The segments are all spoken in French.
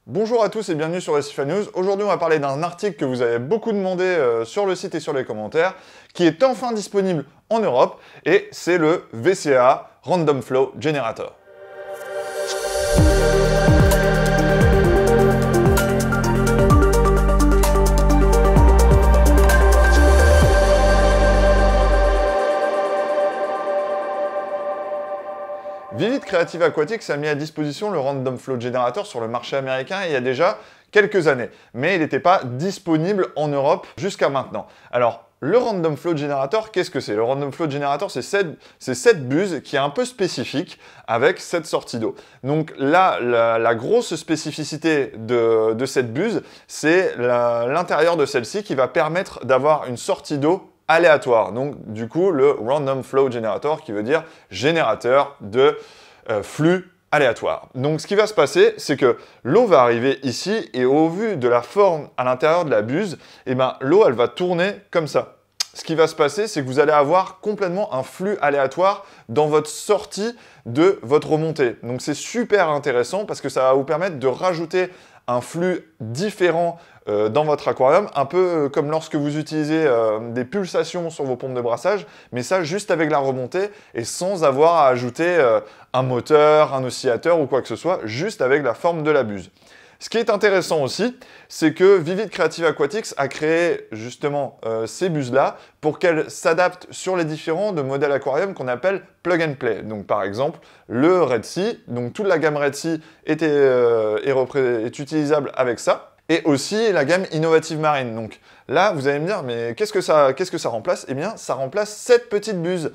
Bonjour à tous et bienvenue sur Recifal News. Aujourd'hui, on va parler d'un article que vous avez beaucoup demandé sur le site et sur les commentaires, qui est enfin disponible en Europe, et c'est le VCA Random Flow Generator. Vivid Creative Aquatics a mis à disposition le Random Flow Generator sur le marché américain il y a déjà quelques années, mais il n'était pas disponible en Europe jusqu'à maintenant. Alors, le Random Flow Generator, qu'est-ce que c'est? Le Random Flow Generator, c'est cette buse qui est un peu spécifique avec cette sortie d'eau. Donc là, la grosse spécificité de cette buse, c'est l'intérieur de celle-ci qui va permettre d'avoir une sortie d'eau aléatoire. Donc du coup, le Random Flow Generator qui veut dire générateur de flux aléatoire. Donc ce qui va se passer, c'est que l'eau va arriver ici et au vu de la forme à l'intérieur de la buse, eh ben, l'eau elle va tourner comme ça. Ce qui va se passer, c'est que vous allez avoir complètement un flux aléatoire dans votre sortie de votre remontée. Donc c'est super intéressant parce que ça va vous permettre de rajouter un flux différent dans votre aquarium, un peu comme lorsque vous utilisez des pulsations sur vos pompes de brassage, mais ça juste avec la remontée et sans avoir à ajouter un moteur, un oscillateur ou quoi que ce soit, juste avec la forme de la buse. Ce qui est intéressant aussi, c'est que Vivid Creative Aquatics a créé justement ces buses-là pour qu'elles s'adaptent sur les différents modèles aquarium qu'on appelle plug and play. Donc par exemple, le Red Sea, donc toute la gamme Red Sea est utilisable avec ça. Et aussi la gamme Innovative Marine. Donc là, vous allez me dire, mais qu'est-ce que ça remplace? Eh bien, ça remplace cette petite buse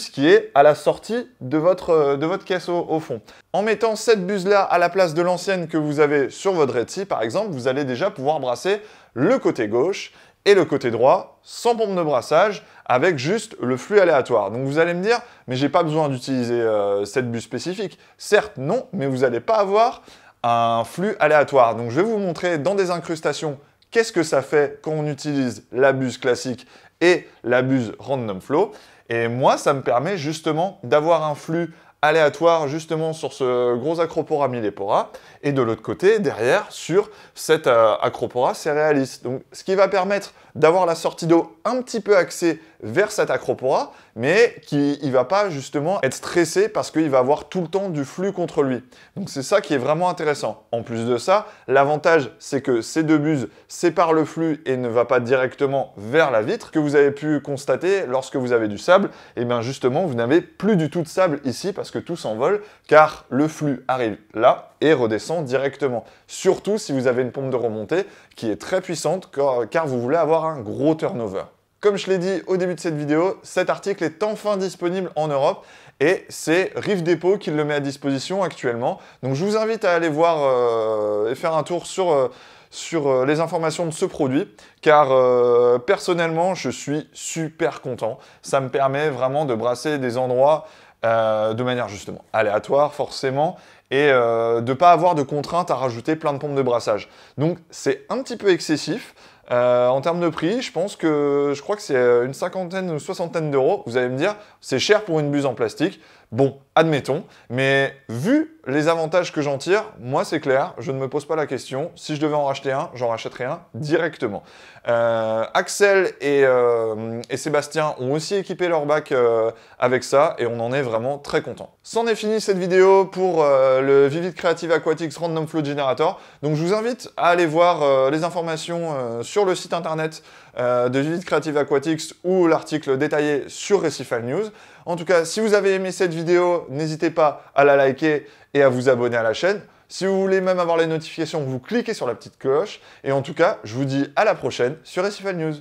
qui est à la sortie de votre caisse au fond. En mettant cette buse-là à la place de l'ancienne que vous avez sur votre Red Sea, par exemple, vous allez déjà pouvoir brasser le côté gauche et le côté droit, sans pompe de brassage, avec juste le flux aléatoire. Donc vous allez me dire, mais j'ai pas besoin d'utiliser cette buse spécifique. Certes, non, mais vous n'allez pas avoir un flux aléatoire. Donc je vais vous montrer dans des incrustations qu'est-ce que ça fait quand on utilise la buse classique et la buse Random Flow. Et moi, ça me permet justement d'avoir un flux aléatoire justement sur ce gros Acropora millepora et de l'autre côté, derrière, sur cet Acropora cerealis. Donc ce qui va permettre d'avoir la sortie d'eau un petit peu axée vers cet Acropora, mais qui ne va pas justement être stressé parce qu'il va avoir tout le temps du flux contre lui. Donc c'est ça qui est vraiment intéressant. En plus de ça, l'avantage c'est que ces deux buses séparent le flux et ne va pas directement vers la vitre. Que vous avez pu constater lorsque vous avez du sable, et bien justement vous n'avez plus du tout de sable ici parce que tout s'envole car le flux arrive là et redescend directement. Surtout si vous avez une pompe de remontée qui est très puissante car vous voulez avoir un gros turnover. Comme je l'ai dit au début de cette vidéo, cet article est enfin disponible en Europe et c'est Rive Depot qui le met à disposition actuellement. Donc je vous invite à aller voir et faire un tour sur les informations de ce produit car personnellement je suis super content. Ça me permet vraiment de brasser des endroits de manière justement aléatoire forcément et de ne pas avoir de contraintes à rajouter plein de pompes de brassage. Donc c'est un petit peu excessif. En termes de prix, je crois que c'est une cinquantaine ou soixantaine d'euros. Vous allez me dire, c'est cher pour une buse en plastique. Bon, admettons, mais vu les avantages que j'en tire, moi c'est clair, je ne me pose pas la question. Si je devais en racheter un, j'en rachèterais un directement. Axel et Sébastien ont aussi équipé leur bac avec ça et on en est vraiment très content. C'en est fini cette vidéo pour le Vivid Creative Aquatics Random Flow Generator. Donc je vous invite à aller voir les informations sur le site internet de Vivid Creative Aquatics ou l'article détaillé sur Recifal News. En tout cas, si vous avez aimé cette vidéo, n'hésitez pas à la liker et à vous abonner à la chaîne. Si vous voulez même avoir les notifications, vous cliquez sur la petite cloche. Et en tout cas, je vous dis à la prochaine sur Recifal News.